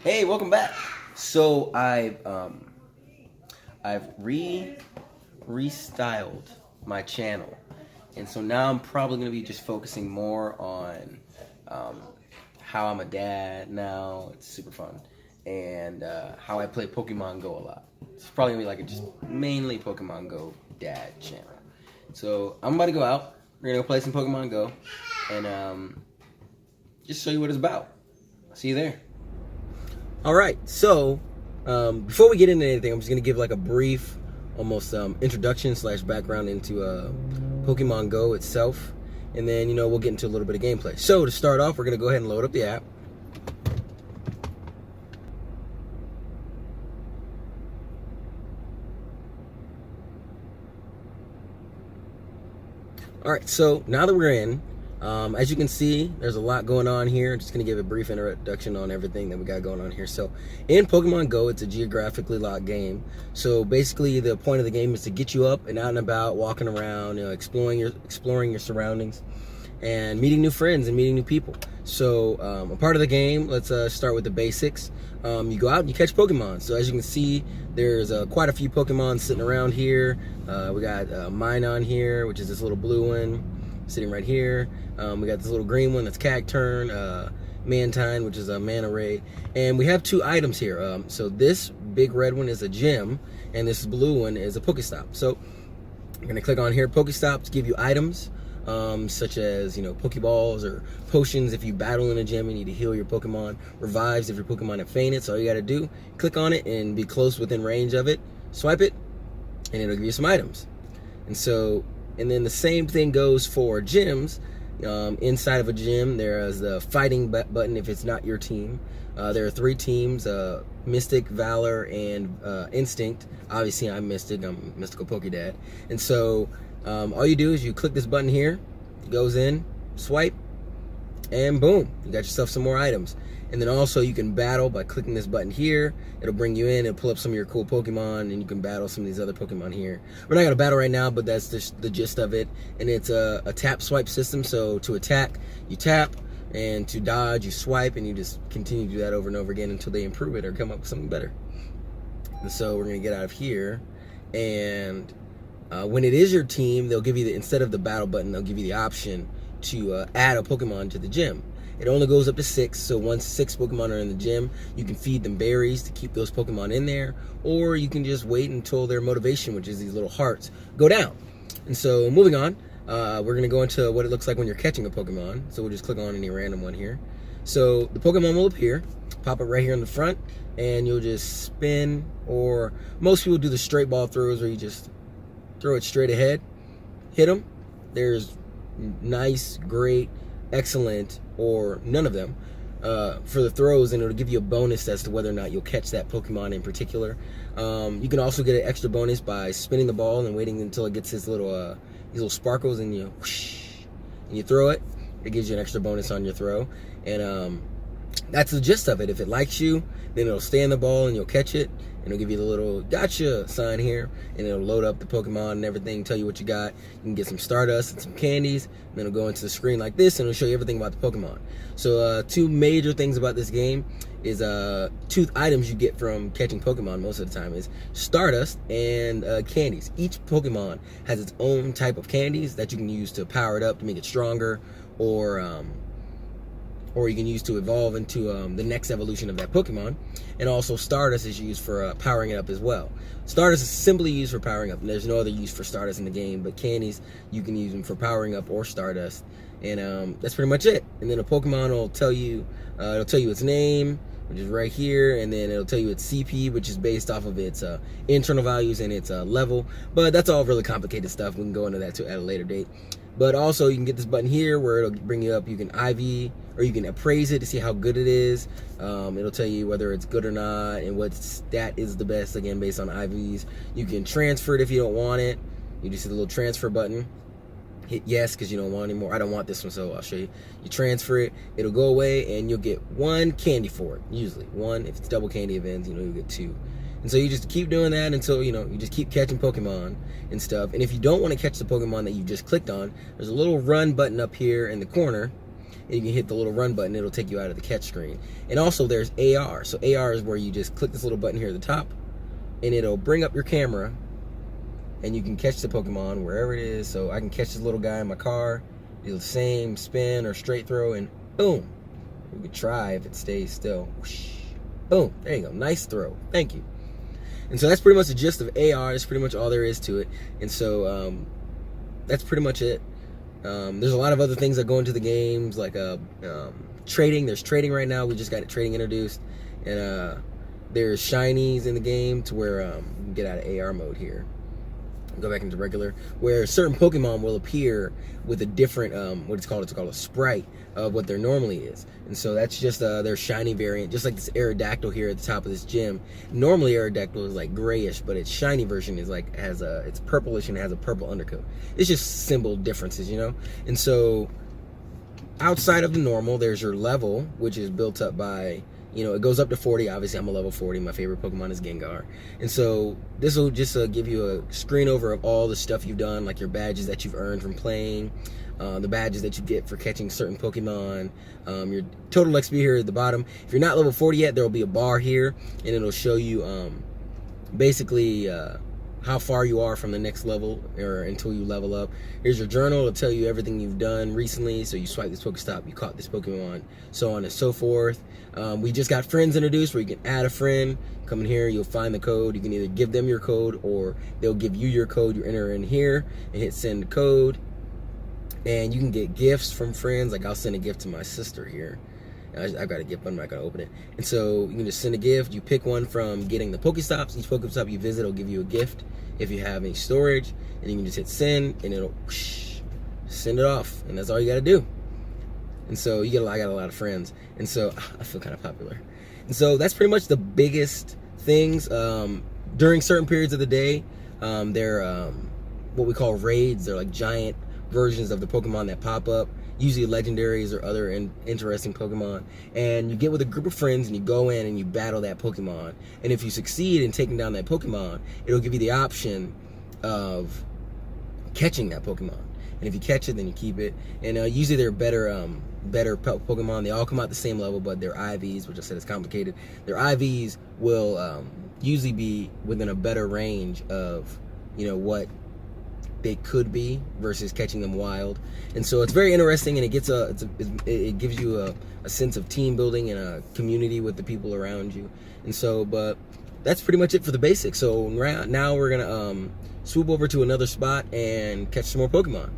Hey, welcome back. So I've restyled my channel, and so now I'm probably gonna be just focusing more on how I'm a dad now. It's super fun, and how I play Pokemon Go a lot. It's probably gonna be like a just mainly Pokemon Go dad channel. So I'm about to go out. We're gonna go play some Pokemon Go, and just show you what it's about. I'll see you there. All right, so before we get into anything, I'm just gonna give like a brief, almost introduction / background into Pokemon Go itself, and then we'll get into a little bit of gameplay. So to start off, we're gonna go ahead and load up the app. All right, so now that we're in, as you can see, there's a lot going on here. I'm just going to give a brief introduction on everything that we got going on here. So in Pokemon Go, it's a geographically locked game. So basically the point of the game is to get you up and out and about, walking around, exploring your surroundings and meeting new friends and meeting new people. So a part of the game, let's start with the basics. You go out and you catch Pokemon. So as you can see, there's quite a few Pokemon sitting around here. We got Minun here, which is this little blue one sitting right here. We got this little green one that's Cacturn, Mantine, which is a Manta Ray, and we have two items here. So this big red one is a gym, and this blue one is a Pokestop. So you're gonna click on here, Pokestops give you items, such as Pokeballs or potions if you battle in a gym and need to heal your Pokemon, revives if your Pokemon have fainted. So all you gotta do, click on it and be close within range of it, swipe it, and it'll give you some items. And then the same thing goes for gyms. Inside of a gym, there is the fighting button if it's not your team. There are 3 teams, Mystic, Valor, and Instinct. Obviously, I'm Mystic. I'm Mystical PokeDad. And so all you do is you click this button here, it goes in, swipe, and boom, you got yourself some more items. And then also you can battle by clicking this button here. It'll bring you in and pull up some of your cool Pokemon, and you can battle some of these other Pokemon here. We're not gonna battle right now, but that's the gist of it. And it's a tap swipe system. So to attack, you tap, and to dodge, you swipe, and you just continue to do that over and over again until they improve it or come up with something better. And so we're gonna get out of here, and when it is your team, they'll give you instead of the battle button, they'll give you the option to add a Pokemon to the gym. It only goes up to 6, so once 6 Pokemon are in the gym, you can feed them berries to keep those Pokemon in there, or you can just wait until their motivation, which is these little hearts, go down. And so moving on, we're gonna go into what it looks like when you're catching a Pokemon. So we'll just click on any random one here. So the Pokemon will appear, pop up right here in the front, and you'll just spin, or most people do the straight ball throws where you just throw it straight ahead, hit them. There's nice, great, excellent, or none of them for the throws, and it'll give you a bonus as to whether or not you'll catch that Pokemon in particular. You can also get an extra bonus by spinning the ball and waiting until it gets these little sparkles, and you whoosh, and you throw it. It gives you an extra bonus on your throw, and that's the gist of it. If it likes you, then it'll stay in the ball and you'll catch it, and it'll give you the little gotcha sign here, and it'll load up the Pokemon and everything, tell you what you got. You can get some Stardust and some candies, and then it'll go into the screen like this, and it'll show you everything about the Pokemon. So 2 major things about this game is 2 items you get from catching Pokemon most of the time is Stardust and candies. Each Pokemon has its own type of candies that you can use to power it up to make it stronger, or you can use to evolve into the next evolution of that Pokemon. And also Stardust is used for powering it up as well. Stardust is simply used for powering up, and there's no other use for Stardust in the game, but candies, you can use them for powering up or Stardust. And that's pretty much it. And then a Pokemon will tell you, its name, which is right here, and then it'll tell you its CP, which is based off of its internal values and its level. But that's all really complicated stuff. We can go into that at a later date. But also you can get this button here where it'll bring you up. You can IV, or you can appraise it to see how good it is. It'll tell you whether it's good or not and what stat is the best, again based on IVs. You can transfer it if you don't want it. You just hit the little transfer button, hit yes because you don't want anymore. I don't want this one, so I'll show you. You transfer it, it'll go away, and you'll get 1 candy for it. Usually 1. If it's double candy events, you'll get 2. And so you just keep doing that until, you just keep catching Pokemon and stuff. And if you don't want to catch the Pokemon that you just clicked on, there's a little run button up here in the corner. and you can hit the little run button. It'll take you out of the catch screen. And also there's AR. So AR is where you just click this little button here at the top, and it'll bring up your camera, and you can catch the Pokemon wherever it is. So I can catch this little guy in my car, do the same spin or straight throw, and boom. We could try if it stays still. Whoosh. Boom. There you go. Nice throw. Thank you. And so that's pretty much the gist of AR. That's pretty much all there is to it. And so that's pretty much it. There's a lot of other things that go into the games, like trading. There's trading right now. We just got trading introduced. And there's shinies in the game to where you can get out of AR mode here. Go back into regular, where certain Pokemon will appear with a different, it's called a sprite of what there normally is. And so that's just their shiny variant, just like this Aerodactyl here at the top of this gym. Normally Aerodactyl is like grayish, but its shiny version is like, it's purplish and has a purple undercoat. It's just simple differences, you know? And so outside of the normal, there's your level, which is built up by, it goes up to 40. Obviously, I'm a level 40. My favorite Pokemon is Gengar. And so this will just give you a screen over of all the stuff you've done, like your badges that you've earned from playing, the badges that you get for catching certain Pokemon, your total XP here at the bottom. If you're not level 40 yet, there will be a bar here, and it'll show you basically how far you are from the next level or until you level up. Here's your journal. It'll tell you everything you've done recently. So you swipe this Pokestop, you caught this Pokemon, so on and so forth. We just got friends introduced where you can add a friend. Come in here, you'll find the code. You can either give them your code or they'll give you your code. You enter in here and hit send code. And you can get gifts from friends. Like I'll send a gift to my sister here. I've got a gift, but I'm not going to open it. And so you can just send a gift. You pick one from getting the Pokestops. Each Pokestop you visit will give you a gift if you have any storage. And you can just hit send, and it'll whoosh, send it off. And that's all you got to do. And so I got a lot of friends. And so I feel kind of popular. And so that's pretty much the biggest things. During certain periods of the day, they're what we call raids. They're like giant versions of the Pokemon that pop up. Usually legendaries or other interesting Pokemon, and you get with a group of friends and you go in and you battle that Pokemon, and if you succeed in taking down that Pokemon, it'll give you the option of catching that Pokemon, and if you catch it, then you keep it. And usually they're better Pokemon. They all come out the same level, but their IVs, which I said is complicated, their IVs will usually be within a better range of what they could be versus catching them wild. And so it's very interesting, and it gives you a sense of team building and a community with the people around you. And so, but that's pretty much it for the basics. So now we're gonna swoop over to another spot and catch some more Pokemon.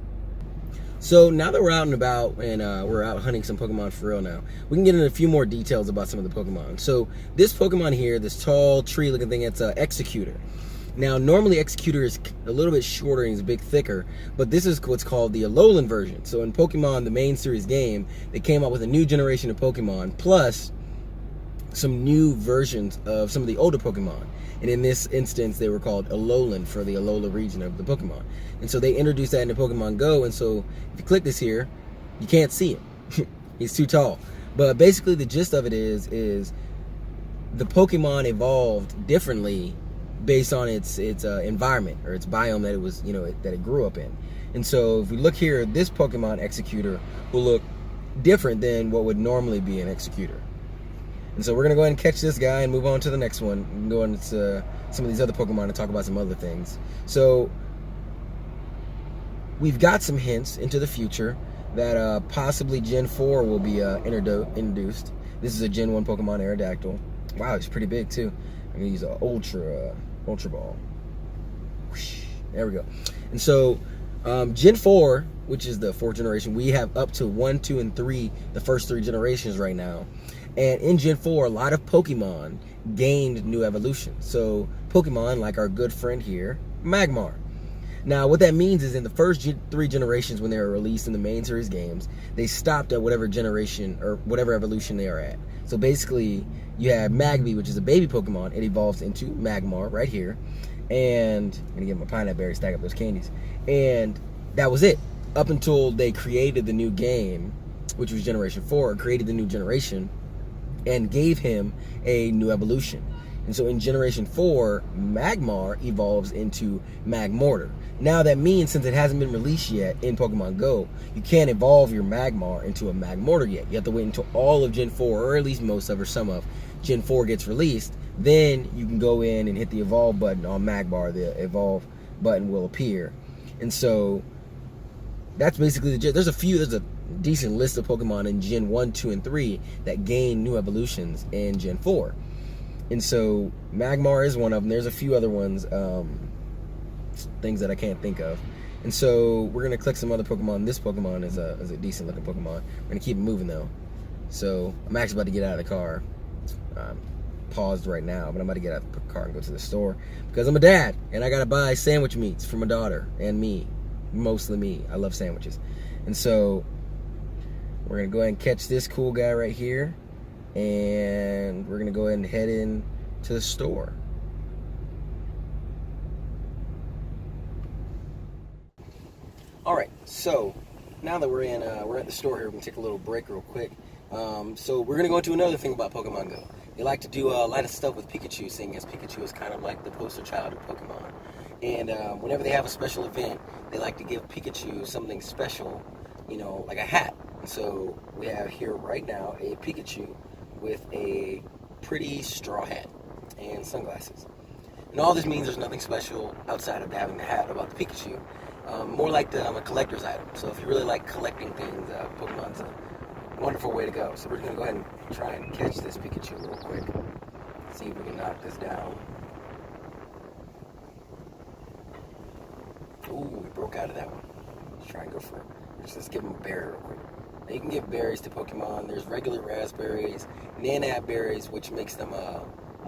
So now that we're out and about and we're out hunting some Pokemon for real now, we can get into a few more details about some of the Pokemon. So this Pokemon here, this tall tree looking thing, it's Executor. Now, normally Executor is a little bit shorter and he's a bit thicker, but this is what's called the Alolan version. So in Pokemon, the main series game, they came out with a new generation of Pokemon, plus some new versions of some of the older Pokemon. And in this instance, they were called Alolan for the Alola region of the Pokemon. And so they introduced that into Pokemon Go, and so if you click this here, you can't see him. He's too tall. But basically the gist of it is the Pokemon evolved differently based on its environment or its biome that it was, that it grew up in. And so if we look here, this Pokemon Executor will look different than what would normally be an Executor. And so we're gonna go ahead and catch this guy and move on to the next one. We can go into some of these other Pokemon and talk about some other things. So we've got some hints into the future that possibly Gen 4 will be introduced. This is a Gen 1 Pokemon, Aerodactyl. Wow, he's pretty big too. I'm gonna use an Ultra Ball. Whoosh, there we go. And so Gen 4, which is the 4th generation, we have up to 1, 2, and 3, the first 3 generations right now. And in Gen 4, a lot of Pokemon gained new evolutions. So Pokemon, like our good friend here, Magmar. Now, what that means is in the first 3 generations when they were released in the main series games, they stopped at whatever generation or whatever evolution they are at. So basically, you have Magby, which is a baby Pokemon. It evolves into Magmar right here. And I'm going to get my pineapple berry, stack up those candies. And that was it. Up until they created the new game, which was Generation 4, created the new generation, and gave him a new evolution. And so in Generation 4, Magmar evolves into Magmortar. Now that means, since it hasn't been released yet in Pokemon Go, you can't evolve your Magmar into a Magmortar yet. You have to wait until all of Gen 4, or at least most of or some of Gen 4 gets released. Then you can go in and hit the Evolve button on Magmar. The Evolve button will appear. And so that's basically there's a decent list of Pokemon in Gen 1, 2, and 3 that gain new evolutions in Gen 4. And so Magmar is one of them. There's a few other ones, things that I can't think of. And so we're gonna click some other Pokemon. This Pokemon is a decent looking Pokemon. We're gonna keep it moving though. So I'm actually about to get out of the car. Paused right now, but I'm about to get out of the car and go to the store because I'm a dad and I gotta buy sandwich meats for my daughter and me, mostly me. I love sandwiches. And so we're gonna go ahead and catch this cool guy right here, and we're gonna go ahead and head in to the store. All right, so now that we're at the store here, we can take a little break real quick. So we're gonna go into another thing about Pokemon Go. They like to do a lot of stuff with Pikachu, seeing as Pikachu is kind of like the poster child of Pokemon. And whenever they have a special event, they like to give Pikachu something special, you know, like a hat. And so we have here right now a Pikachu with a pretty straw hat and sunglasses. And all this means there's nothing special outside of having the hat about the Pikachu. More like a collector's item. So if you really like collecting things, Pokemon's a wonderful way to go. So we're going to go ahead and try and catch this Pikachu real quick. See if we can knock this down. Ooh, we broke out of that one. Let's try and go for it. Let's give him a berry real quick. Now you can give berries to Pokemon. There's regular raspberries, nanab berries, which makes them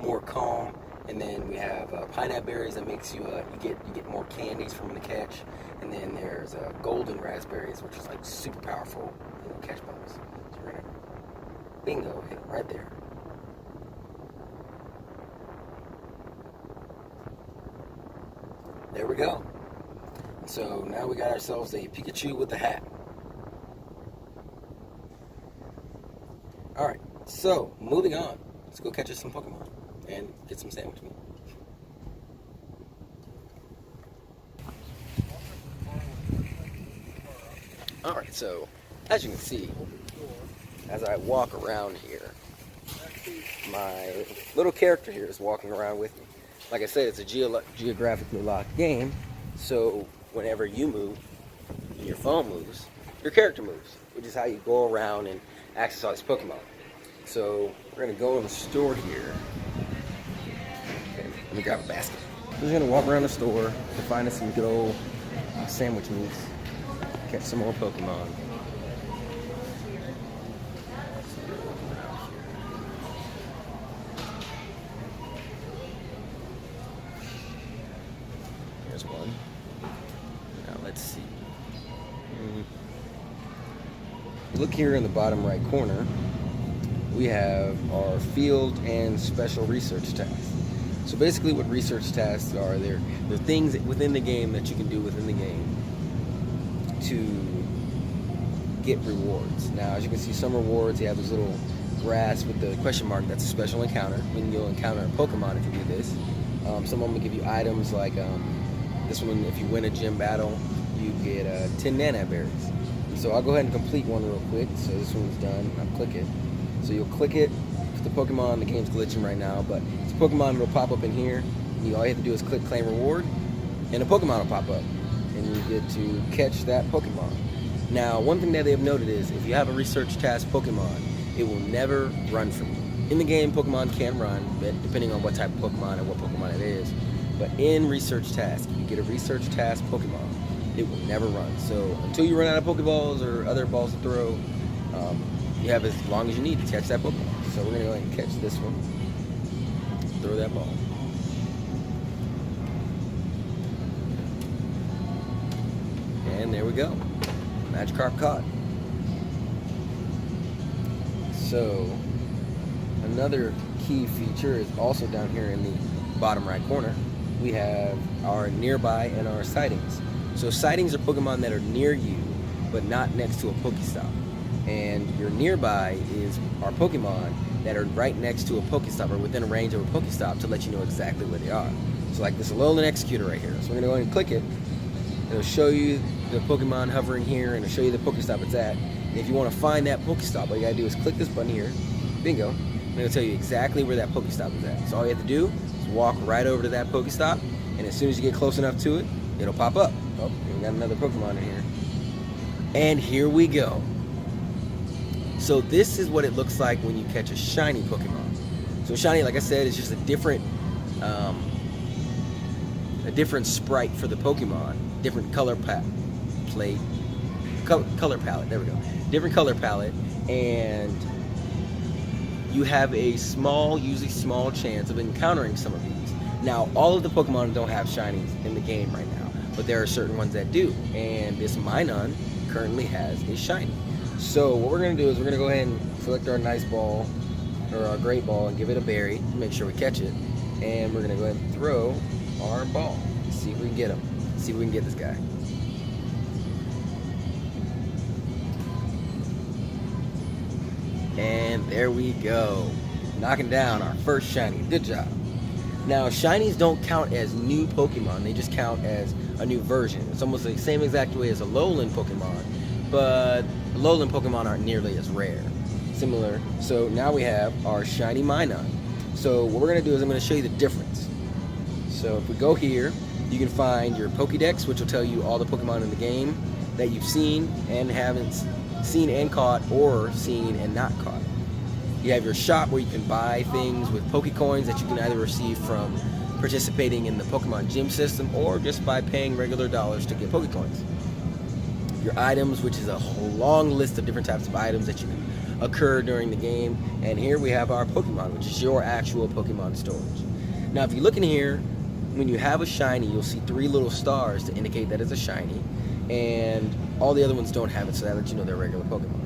more calm. And then we have pineapple berries that makes you get more candies from the catch. And then there's golden raspberries, which is like super powerful, you know, catch bugs. So we're gonna bingo, hit it right there. There we go. So now we got ourselves a Pikachu with a hat. All right. So moving on, let's go catch us some Pokemon and get some sandwich meat. Alright, so as you can see, as I walk around here, my little character here is walking around with me. Like I said, it's a geographically locked game, so whenever you move, your phone moves, your character moves, which is how you go around and access all these Pokemon. So we're going to go in the store here. Let me grab a basket. We're just gonna walk around the store to find us some good old sandwich meats, catch some more Pokemon. Here's one. Now let's see. Look here in the bottom right corner. We have our field and special research tasks. So basically what research tasks are, they're things within the game that you can do within the game to get rewards. Now, as you can see, some rewards, you have this little grass with the question mark, that's a special encounter, meaning you'll encounter a Pokemon if you do this. Some of them will give you items like this one, if you win a gym battle, you get 10 nanab berries. So I'll go ahead and complete one real quick. So this one's done, I'll click it. So you'll click it, if the Pokemon, the game's glitching right now, but it's a Pokemon, it'll pop up in here. And all you have to do is click claim reward, and a Pokemon will pop up. And you get to catch that Pokemon. Now, one thing that they have noted is, if you have a research task Pokemon, it will never run from you. In the game, Pokemon can run, depending on what type of Pokemon and what Pokemon it is. But in research task, if you get a research task Pokemon, it will never run. So until you run out of Pokeballs or other balls to throw, you have as long as you need to catch that Pokemon. So we're going to go ahead and catch this one. Throw that ball. And there we go. Magikarp caught. So another key feature is also down here in the bottom right corner. We have our nearby and our sightings. So sightings are Pokemon that are near you, but not next to a Pokestop. And your nearby is our Pokemon that are right next to a Pokestop or within a range of a Pokestop to let you know exactly where they are. So like this Alolan Executor right here. So we're gonna go ahead and click it. It'll show you the Pokemon hovering here, and it'll show you the Pokestop it's at. And if you want to find that Pokestop, all you gotta do is click this button here. Bingo. And it'll tell you exactly where that Pokestop is at. So all you have to do is walk right over to that Pokestop, and as soon as you get close enough to it, it'll pop up. Oh, we got another Pokemon in here. And here we go. So this is what it looks like when you catch a shiny Pokemon. So shiny, like I said, is just a different sprite for the Pokemon, different color palette. There we go. Different color palette, and you have a usually small chance of encountering some of these. Now, all of the Pokemon don't have shinies in the game right now, but there are certain ones that do, and this Minun currently has a shiny. So what we're going to do is we're going to go ahead and select our nice ball, or our great ball, and give it a berry to make sure we catch it, and we're going to go ahead and throw our ball. See if we can get him. See if we can get this guy. And there we go. Knocking down our first shiny. Good job. Now, shinies don't count as new Pokemon. They just count as a new version. It's almost the same exact way as a Alolan Pokemon, but Alolan Pokemon aren't nearly as rare. Similar. So now we have our shiny Minun. So what we're going to do is I'm going to show you the difference. So if we go here, you can find your Pokédex, which will tell you all the Pokemon in the game that you've seen and haven't seen and caught, or seen and not caught. You have your shop where you can buy things with Pokecoins that you can either receive from participating in the Pokemon Gym system or just by paying regular dollars to get Pokecoins. Your items, which is a whole long list of different types of items that you can occur during the game. And here we have our Pokemon, which is your actual Pokemon storage. Now, if you look in here, when you have a shiny, you'll see 3 little stars to indicate that it's a shiny, and all the other ones don't have it, so that lets you know they're regular Pokemon.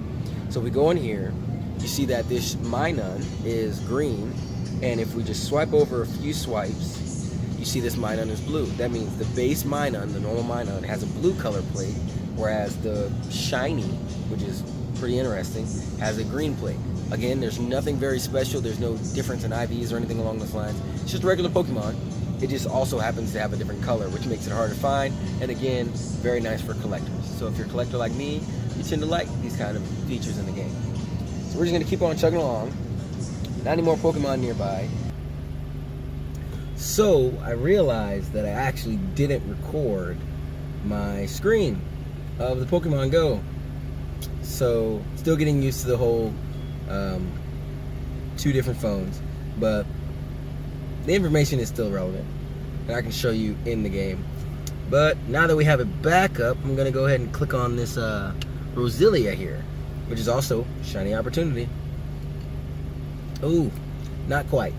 So if we go in here, you see that this Minun is green, and if we just swipe over a few swipes, you see this Minun is blue. That means the base Minun, the normal Minun, has a blue color plate, whereas the shiny, which is pretty interesting, has a green plate. Again, there's nothing very special. There's no difference in IVs or anything along those lines. It's just a regular Pokemon. It just also happens to have a different color, which makes it hard to find, and again, very nice for collectors. So if you're a collector like me, you tend to like these kind of features in the game. So we're just going to keep on chugging along. Not any more Pokemon nearby. So I realized that I actually didn't record my screen of the Pokemon Go. So still getting used to the whole 2 different phones, but the information is still relevant, and I can show you in the game. But now that we have it back up, I'm going to go ahead and click on this Roselia here, which is also Shiny Opportunity. Ooh, not quite.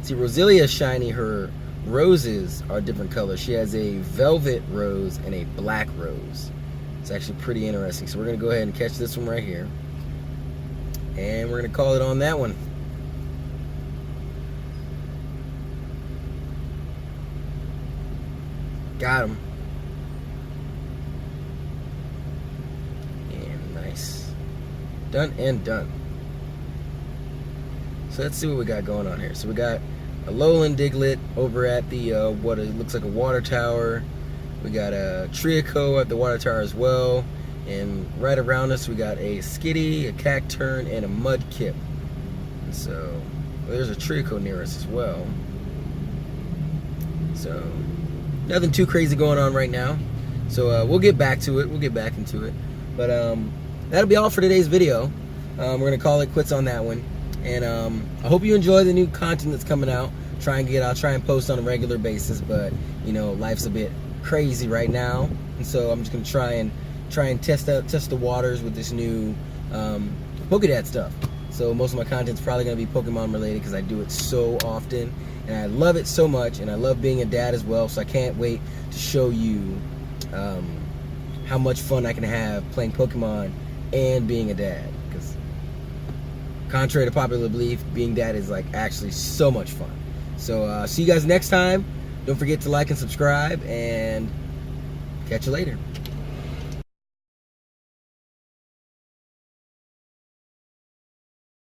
See, Roselia Shiny, her roses are different colors. She has a velvet rose and a black rose. It's actually pretty interesting. So we're going to go ahead and catch this one right here, and we're going to call it on that one. Got him. And nice. Done and done. So let's see what we got going on here. So we got a Alolan Diglett over at the what it looks like a water tower. We got a Triaco at the water tower as well. And right around us we got a Skitty, a Cacturn, and a Mudkip. And so there's a Triaco near us as well. So nothing too crazy going on right now. So we'll get back to it. We'll get back into it. But that'll be all for today's video. We're going to call it quits on that one. And I hope you enjoy the new content that's coming out. I'll try and post on a regular basis, but you know, life's a bit crazy right now. And so I'm just going to try and test the waters with this new PokeDad stuff. So most of my content's probably going to be Pokemon related because I do it so often. And I love it so much, and I love being a dad as well, so I can't wait to show you how much fun I can have playing Pokemon and being a dad. Because contrary to popular belief, being dad is like actually so much fun. So see you guys next time. Don't forget to like and subscribe, and catch you later.